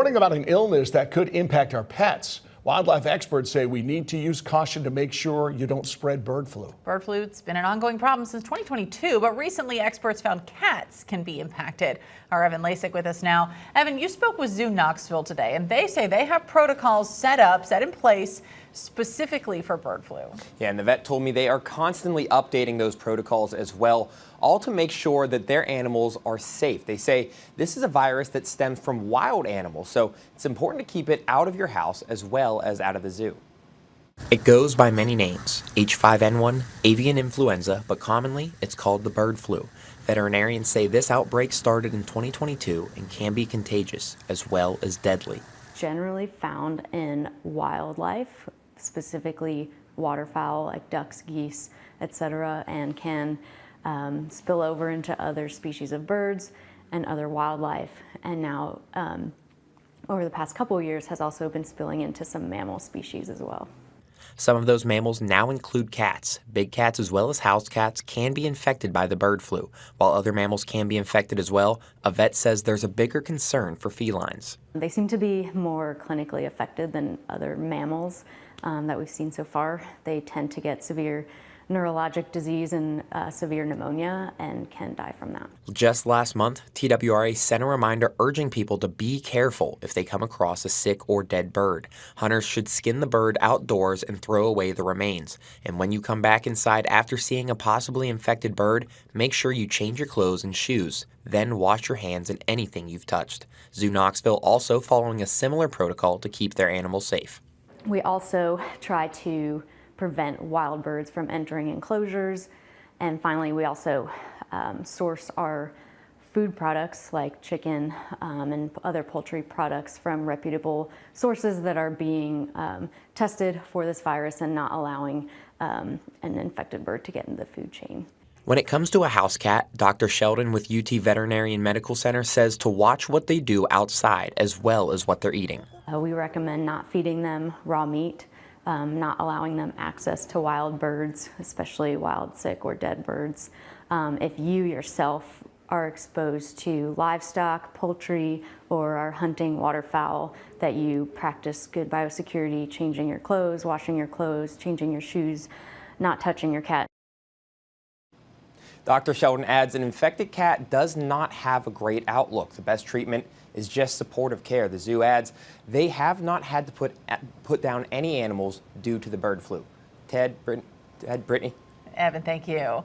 Warning about an illness that could impact our pets. Wildlife experts say we need to use caution to make sure you don't spread bird flu. Bird flu's been an ongoing problem since 2022, but recently experts found cats can be impacted. Our Evan Lasik with us now. Evan, you spoke with Zoo Knoxville today, and they say they have protocols set in place specifically for bird flu. Yeah, and the vet told me they are constantly updating those protocols as well, all to make sure that their animals are safe. They say this is a virus that stems from wild animals, so it's important to keep it out of your house as well as out of the zoo. It goes by many names: H5N1, avian influenza, but commonly it's called the bird flu. Veterinarians say this outbreak started in 2022 and can be contagious as well as deadly. Generally found in wildlife, specifically waterfowl like ducks, geese, etc., and can spill over into other species of birds and other wildlife. And now, over the past couple of years, has also been spilling into some mammal species as well. Some of those mammals now include cats. Big cats as well as house cats can be infected by the bird flu. While other mammals can be infected as well, a vet says there's a bigger concern for felines. They seem to be more clinically affected than other mammals that we've seen so far. They tend to get severe neurologic disease and severe pneumonia and can die from that. Just last month, TWRA sent a reminder urging people to be careful if they come across a sick or dead bird. Hunters should skin the bird outdoors and throw away the remains. And when you come back inside after seeing a possibly infected bird, make sure you change your clothes and shoes. Then wash your hands and anything you've touched. Zoo Knoxville also following a similar protocol to keep their animals safe. We also try to prevent wild birds from entering enclosures. And finally, we also source our food products like chicken and other poultry products from reputable sources that are being tested for this virus and not allowing an infected bird to get into the food chain. When it comes to a house cat, Dr. Sheldon with UT Veterinary and Medical Center says to watch what they do outside as well as what they're eating. We recommend not feeding them raw meat, not allowing them access to wild birds, especially wild, sick, or dead birds. If you yourself are exposed to livestock, poultry, or are hunting waterfowl, that you practice good biosecurity, changing your clothes, washing your clothes, changing your shoes, not touching your cat. Dr. Sheldon adds an infected cat does not have a great outlook. The best treatment is just supportive care. The zoo adds they have not had to put down any animals due to the bird flu. Brittany. Evan, thank you.